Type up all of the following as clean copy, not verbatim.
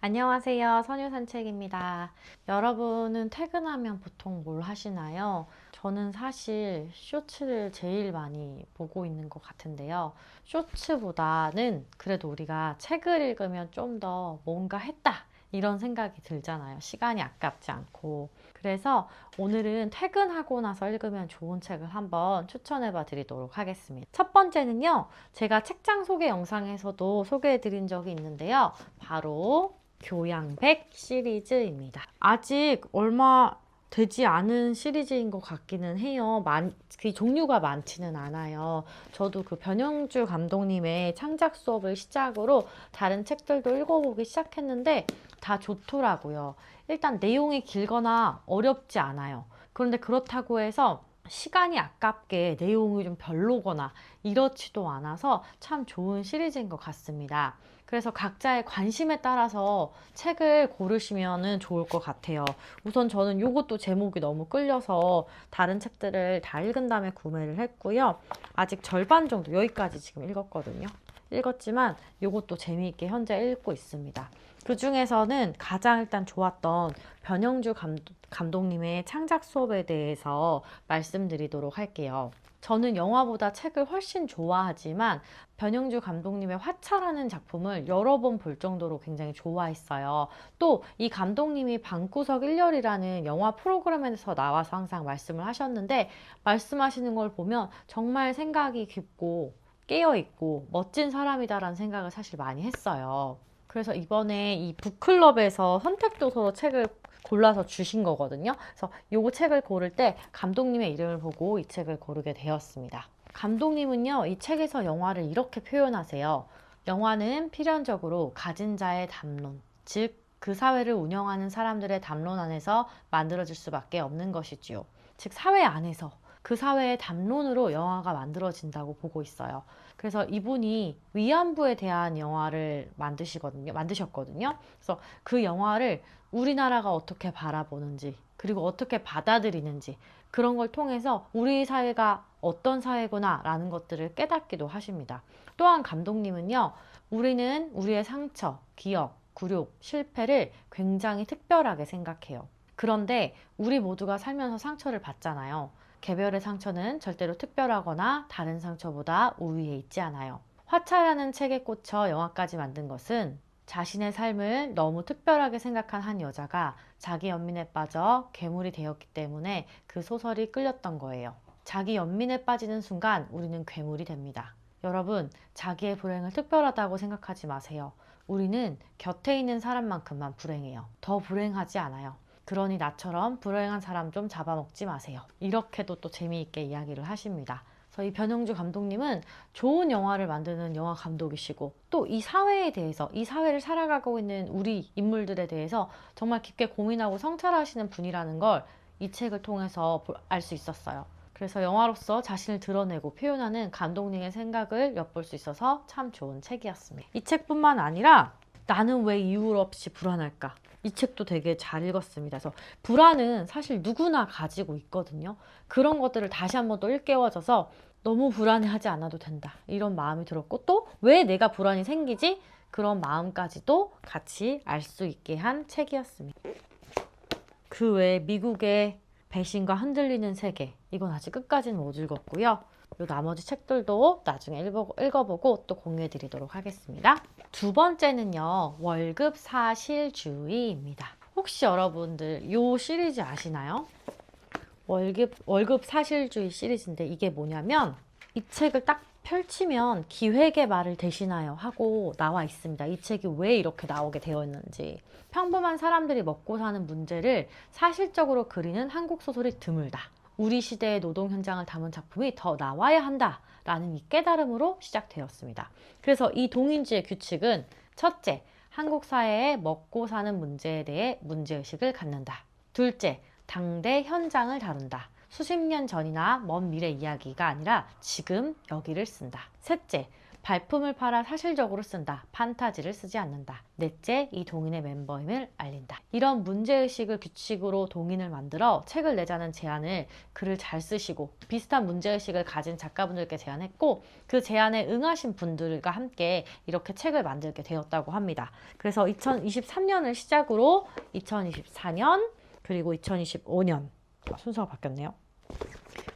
안녕하세요. 선유산책입니다. 여러분은 퇴근하면 보통 뭘 하시나요? 저는 사실 쇼츠를 제일 많이 보고 있는 것 같은데요. 쇼츠보다는 그래도 우리가 책을 읽으면 좀 더 뭔가 했다, 이런 생각이 들잖아요. 시간이 아깝지 않고. 그래서 오늘은 퇴근하고 나서 읽으면 좋은 책을 한번 추천해 드리도록 하겠습니다. 첫 번째는요, 제가 책장 소개 영상에서도 소개해 드린 적이 있는데요. 바로 교양백 시리즈입니다. 아직 얼마 되지 않은 시리즈인 것 같기는 해요. 그 종류가 많지는 않아요. 저도 그 변영주 감독님의 창작 수업을 시작으로 다른 책들도 읽어보기 시작했는데 다 좋더라고요. 일단 내용이 길거나 어렵지 않아요. 그런데 그렇다고 해서 시간이 아깝게 내용이 좀 별로거나 이렇지도 않아서 참 좋은 시리즈인 것 같습니다. 그래서 각자의 관심에 따라서 책을 고르시면 좋을 것 같아요. 우선 저는 이것도 제목이 너무 끌려서 다른 책들을 다 읽은 다음에 구매를 했고요. 아직 절반 정도, 여기까지 지금 읽었거든요. 읽었지만 이것도 재미있게 현재 읽고 있습니다. 그 중에서는 가장 일단 좋았던 변영주 감독님의 창작 수업에 대해서 말씀드리도록 할게요. 저는 영화보다 책을 훨씬 좋아하지만 변영주 감독님의 화차라는 작품을 여러 번 볼 정도로 굉장히 좋아했어요. 또 이 감독님이 방구석 일렬이라는 영화 프로그램에서 나와서 항상 말씀을 하셨는데, 말씀하시는 걸 보면 정말 생각이 깊고 깨어있고 멋진 사람이다라는 생각을 사실 많이 했어요. 그래서 이번에 이 북클럽에서 선택도서로 책을 골라서 주신 거거든요. 그래서 이 책을 고를 때 감독님의 이름을 보고 이 책을 고르게 되었습니다. 감독님은요, 이 책에서 영화를 이렇게 표현하세요. 영화는 필연적으로 가진 자의 담론, 즉 그 사회를 운영하는 사람들의 담론 안에서 만들어질 수밖에 없는 것이지요. 즉 사회 안에서 그 사회의 담론으로 영화가 만들어진다고 보고 있어요. 그래서 이분이 위안부에 대한 영화를 만드셨거든요. 그래서 그 영화를 우리나라가 어떻게 바라보는지, 그리고 어떻게 받아들이는지, 그런 걸 통해서 우리 사회가 어떤 사회구나 라는 것들을 깨닫기도 하십니다. 또한 감독님은요, 우리는 우리의 상처, 기억, 굴욕, 실패를 굉장히 특별하게 생각해요. 그런데 우리 모두가 살면서 상처를 받잖아요. 개별의 상처는 절대로 특별하거나 다른 상처보다 우위에 있지 않아요. 화차라는 책에 꽂혀 영화까지 만든 것은 자신의 삶을 너무 특별하게 생각한 한 여자가 자기 연민에 빠져 괴물이 되었기 때문에 그 소설이 끌렸던 거예요. 자기 연민에 빠지는 순간 우리는 괴물이 됩니다. 여러분, 자기의 불행을 특별하다고 생각하지 마세요. 우리는 곁에 있는 사람만큼만 불행해요. 더 불행하지 않아요. 그러니 나처럼 불행한 사람 좀 잡아먹지 마세요. 이렇게도 또 재미있게 이야기를 하십니다. 그래서 이 변영주 감독님은 좋은 영화를 만드는 영화 감독이시고, 또 이 사회에 대해서, 이 사회를 살아가고 있는 우리 인물들에 대해서 정말 깊게 고민하고 성찰하시는 분이라는 걸 이 책을 통해서 알 수 있었어요. 그래서 영화로서 자신을 드러내고 표현하는 감독님의 생각을 엿볼 수 있어서 참 좋은 책이었습니다. 이 책뿐만 아니라 나는 왜 이유 없이 불안할까? 이 책도 되게 잘 읽었습니다. 그래서 불안은 사실 누구나 가지고 있거든요. 그런 것들을 다시 한번 또 일깨워져서 너무 불안해하지 않아도 된다, 이런 마음이 들었고, 또 왜 내가 불안이 생기지? 그런 마음까지도 같이 알 수 있게 한 책이었습니다. 그 외에 미국의 배신과 흔들리는 세계, 이건 아직 끝까지는 못 읽었고요. 요 나머지 책들도 나중에 읽어보고 또 공유해 드리도록 하겠습니다. 두 번째는요, 월급 사실주의입니다. 혹시 여러분들 요 시리즈 아시나요? 월급 사실주의 시리즈인데, 이게 뭐냐면 이 책을 딱 펼치면 기획의 말을 대신하여 하고 나와 있습니다. 이 책이 왜 이렇게 나오게 되었는지. 평범한 사람들이 먹고 사는 문제를 사실적으로 그리는 한국 소설이 드물다. 우리 시대의 노동 현장을 담은 작품이 더 나와야 한다라는 이 깨달음으로 시작되었습니다. 그래서 이 동인지의 규칙은, 첫째, 한국 사회의 먹고 사는 문제에 대해 문제의식을 갖는다. 둘째, 당대 현장을 다룬다. 수십 년 전이나 먼 미래 이야기가 아니라 지금 여기를 쓴다. 셋째, 발품을 팔아 사실적으로 쓴다. 판타지를 쓰지 않는다. 넷째, 이 동인의 멤버임을 알린다. 이런 문제의식을 규칙으로 동인을 만들어 책을 내자는 제안을 글을 잘 쓰시고 비슷한 문제의식을 가진 작가분들께 제안했고 그 제안에 응하신 분들과 함께 이렇게 책을 만들게 되었다고 합니다. 그래서 2023년을 시작으로 2024년 그리고 2025년 순서가 바뀌었네요.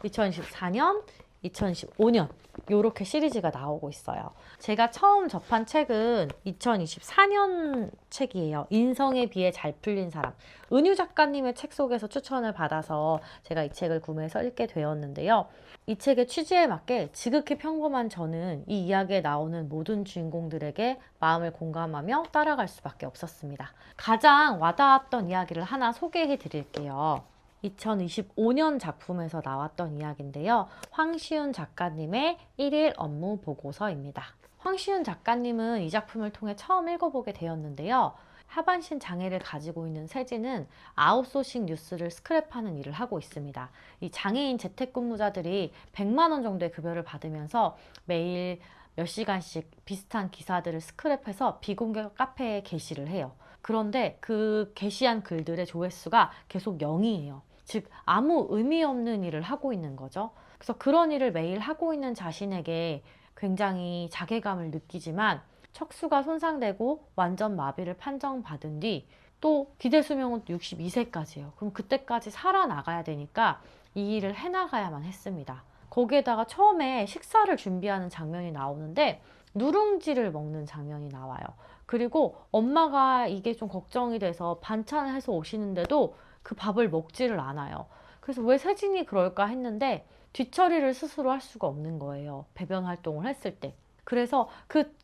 2024년, 2025년 이렇게 시리즈가 나오고 있어요. 제가 처음 접한 책은 2024년 책이에요. 인성에 비해 잘 풀린 사람. 은유 작가님의 책 속에서 추천을 받아서 제가 이 책을 구매해서 읽게 되었는데요. 이 책의 취지에 맞게 지극히 평범한 저는 이 이야기에 나오는 모든 주인공들에게 마음을 공감하며 따라갈 수밖에 없었습니다. 가장 와닿았던 이야기를 하나 소개해 드릴게요. 2025년 작품에서 나왔던 이야기인데요. 황시윤 작가님의 1일 업무 보고서입니다. 황시윤 작가님은 이 작품을 통해 처음 읽어보게 되었는데요. 하반신 장애를 가지고 있는 세진은 아웃소싱 뉴스를 스크랩하는 일을 하고 있습니다. 이 장애인 재택근무자들이 100만 원 정도의 급여를 받으면서 매일 몇 시간씩 비슷한 기사들을 스크랩해서 비공개 카페에 게시를 해요. 그런데 그 게시한 글들의 조회수가 계속 0이에요. 즉 아무 의미 없는 일을 하고 있는 거죠. 그래서 그런 일을 매일 하고 있는 자신에게 굉장히 자괴감을 느끼지만 척수가 손상되고 완전 마비를 판정받은 뒤 또 기대 수명은 62세까지예요. 그럼 그때까지 살아나가야 되니까 이 일을 해나가야만 했습니다. 거기에다가 처음에 식사를 준비하는 장면이 나오는데 누룽지를 먹는 장면이 나와요. 그리고 엄마가 이게 좀 걱정이 돼서 반찬을 해서 오시는데도 그 밥을 먹지를 않아요. 그래서 왜 세진이 그럴까 했는데 뒤처리를 스스로 할 수가 없는 거예요. 배변 활동을 했을 때. 그래서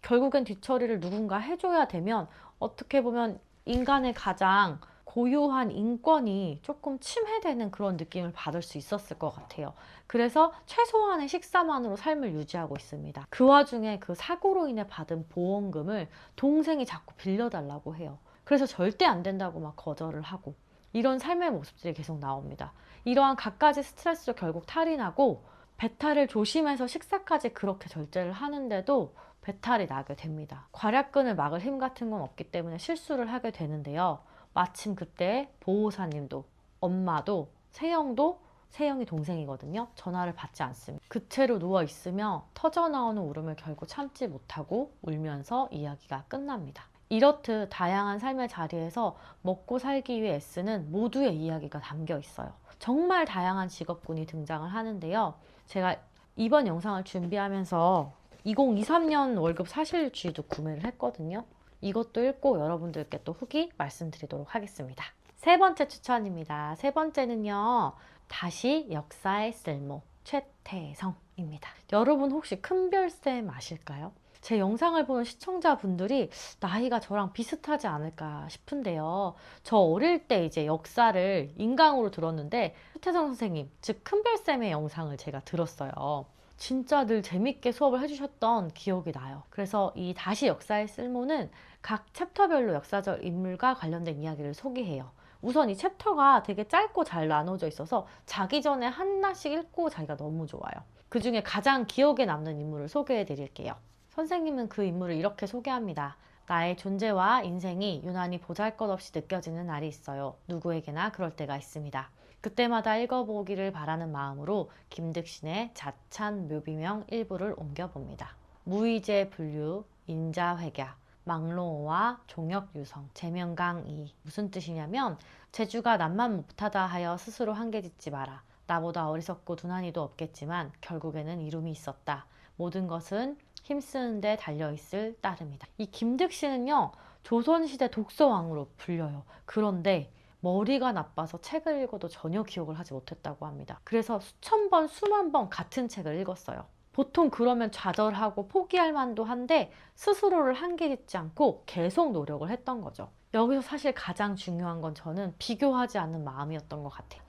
결국엔 뒤처리를 누군가 해줘야 되면 어떻게 보면 인간의 가장 고유한 인권이 조금 침해되는 그런 느낌을 받을 수 있었을 것 같아요. 그래서 최소한의 식사만으로 삶을 유지하고 있습니다. 그 와중에 그 사고로 인해 받은 보험금을 동생이 자꾸 빌려달라고 해요. 그래서 절대 안 된다고 막 거절을 하고 이런 삶의 모습들이 계속 나옵니다. 이러한 갖가지 스트레스로 결국 탈이 나고 배탈을 조심해서 식사까지 그렇게 절제를 하는데도 배탈이 나게 됩니다. 괄약근을 막을 힘 같은 건 없기 때문에 실수를 하게 되는데요. 마침 그때 보호사님도 엄마도 세영이 동생이거든요. 전화를 받지 않습니다. 그 채로 누워있으며 터져나오는 울음을 결국 참지 못하고 울면서 이야기가 끝납니다. 이렇듯 다양한 삶의 자리에서 먹고 살기 위해 애쓰는 모두의 이야기가 담겨 있어요. 정말 다양한 직업군이 등장을 하는데요. 제가 이번 영상을 준비하면서 2023년 월급 사실주의도 구매를 했거든요. 이것도 읽고 여러분들께 또 후기 말씀드리도록 하겠습니다. 세 번째 추천입니다. 세 번째는요. 다시 역사의 쓸모 최태성입니다. 여러분 혹시 큰별쌤 아실까요? 제 영상을 보는 시청자분들이 나이가 저랑 비슷하지 않을까 싶은데요. 저 어릴 때 이제 역사를 인강으로 들었는데 최태성 선생님, 즉 큰별쌤의 영상을 제가 들었어요. 진짜 늘 재밌게 수업을 해주셨던 기억이 나요. 그래서 이 다시 역사의 쓸모는 각 챕터별로 역사적 인물과 관련된 이야기를 소개해요. 우선 이 챕터가 되게 짧고 잘 나눠져 있어서 자기 전에 하나씩 읽고 자기가 너무 좋아요. 그 중에 가장 기억에 남는 인물을 소개해 드릴게요. 선생님은 그 인물을 이렇게 소개합니다. 나의 존재와 인생이 유난히 보잘것없이 느껴지는 날이 있어요. 누구에게나 그럴 때가 있습니다. 그때마다 읽어보기를 바라는 마음으로 김득신의 자찬 묘비명 일부를 옮겨봅니다. 무의제 분류, 인자회갸, 망로와 종역유성, 제명강이 무슨 뜻이냐면 제주가 남만 못하다 하여 스스로 한계짓지 마라. 나보다 어리석고 두난이도 없겠지만 결국에는 이름이 있었다. 모든 것은 힘쓰는 데 달려있을 따름이다. 이 김득신은요. 조선시대 독서왕으로 불려요. 그런데 머리가 나빠서 책을 읽어도 전혀 기억을 하지 못했다고 합니다. 그래서 수천 번, 수만 번 같은 책을 읽었어요. 보통 그러면 좌절하고 포기할 만도 한데 스스로를 한계짓지 않고 계속 노력을 했던 거죠. 여기서 사실 가장 중요한 건 저는 비교하지 않는 마음이었던 것 같아요.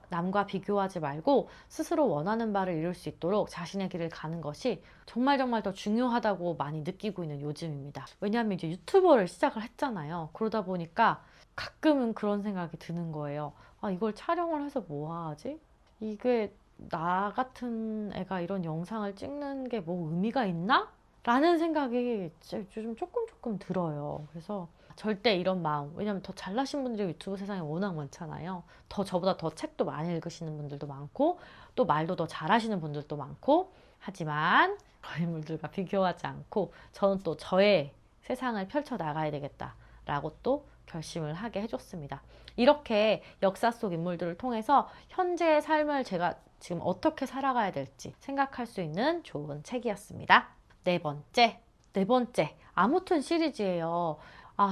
남과 비교하지 말고 스스로 원하는 바를 이룰 수 있도록 자신의 길을 가는 것이 정말 더 중요하다고 많이 느끼고 있는 요즘입니다. 왜냐하면 이제 유튜버를 시작을 했잖아요. 그러다 보니까 가끔은 그런 생각이 드는 거예요. 아, 이걸 촬영을 해서 뭐 하지? 이게 나 같은 애가 이런 영상을 찍는 게 뭐 의미가 있나? 라는 생각이 요즘 조금 들어요. 그래서 절대 이런 마음, 왜냐면 더 잘나신 분들이 유튜브 세상에 워낙 많잖아요. 더 저보다 더 책도 많이 읽으시는 분들도 많고 또 말도 더 잘하시는 분들도 많고, 하지만 그런 인물들과 비교하지 않고 저는 또 저의 세상을 펼쳐 나가야 되겠다라고 또 결심을 하게 해줬습니다. 이렇게 역사 속 인물들을 통해서 현재의 삶을 제가 지금 어떻게 살아가야 될지 생각할 수 있는 좋은 책이었습니다. 네 번째, 아무튼 시리즈예요.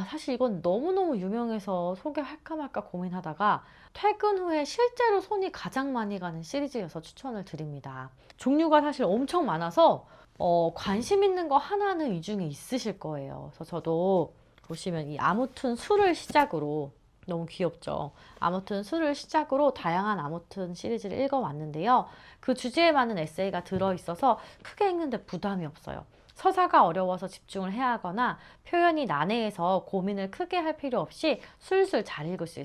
사실 이건 너무너무 유명해서 소개할까 말까 고민하다가 퇴근 후에 실제로 손이 가장 많이 가는 시리즈여서 추천을 드립니다. 종류가 사실 엄청 많아서 관심 있는 거 하나는 이 중에 있으실 거예요. 그래서 저도 보시면 이 아무튼 수를 시작으로, 너무 귀엽죠? 아무튼 수를 시작으로 다양한 아무튼 시리즈를 읽어왔는데요. 그 주제에 맞는 에세이가 들어있어서 크게 읽는데 부담이 없어요. 서사가 어려워서 집중을 해야 하거나 표현이 난해해서 고민을 크게 할 필요 없이 술술 잘 읽을 수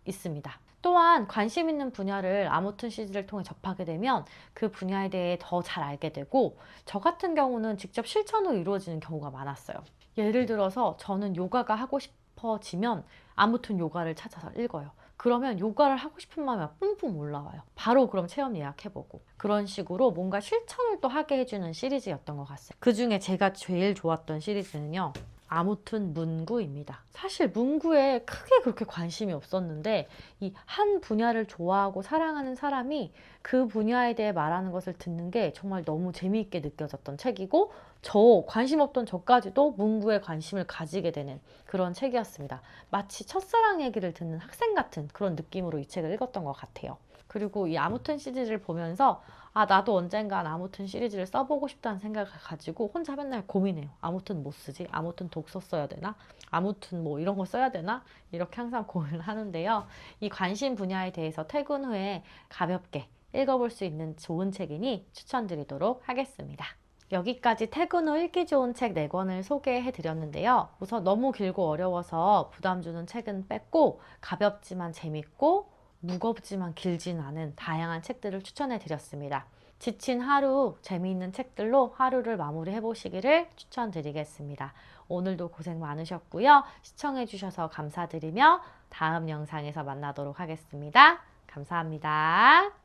있습니다. 또한 관심 있는 분야를 아무튼 시리즈를 통해 접하게 되면 그 분야에 대해 더 잘 알게 되고, 저 같은 경우는 직접 실천으로 이루어지는 경우가 많았어요. 예를 들어서 저는 요가가 하고 싶어지면 아무튼 요가를 찾아서 읽어요. 그러면 요가를 하고 싶은 마음이 뿜뿜 올라와요. 바로 그럼 체험 예약해보고. 그런 식으로 뭔가 실천을 또 하게 해주는 시리즈였던 것 같아요. 그 중에 제가 제일 좋았던 시리즈는요, 아무튼 문구입니다. 사실 문구에 크게 그렇게 관심이 없었는데 이 한 분야를 좋아하고 사랑하는 사람이 그 분야에 대해 말하는 것을 듣는 게 정말 너무 재미있게 느껴졌던 책이고, 관심 없던 저까지도 문구에 관심을 가지게 되는 그런 책이었습니다. 마치 첫사랑 얘기를 듣는 학생 같은 그런 느낌으로 이 책을 읽었던 것 같아요. 그리고 이 아무튼 시리즈를 보면서 나도 언젠간 아무튼 시리즈를 써보고 싶다는 생각을 가지고 혼자 맨날 고민해요. 아무튼 뭐 쓰지? 아무튼 독서 써야 되나? 아무튼 뭐 이런 거 써야 되나? 이렇게 항상 고민을 하는데요. 이 관심 분야에 대해서 퇴근 후에 가볍게 읽어볼 수 있는 좋은 책이니 추천드리도록 하겠습니다. 여기까지 퇴근 후 읽기 좋은 책 4권을 소개해 드렸는데요. 우선 너무 길고 어려워서 부담 주는 책은 뺐고, 가볍지만 재밌고 무겁지만 길진 않은 다양한 책들을 추천해 드렸습니다. 지친 하루, 재미있는 책들로 하루를 마무리해 보시기를 추천드리겠습니다. 오늘도 고생 많으셨고요. 시청해 주셔서 감사드리며 다음 영상에서 만나도록 하겠습니다. 감사합니다.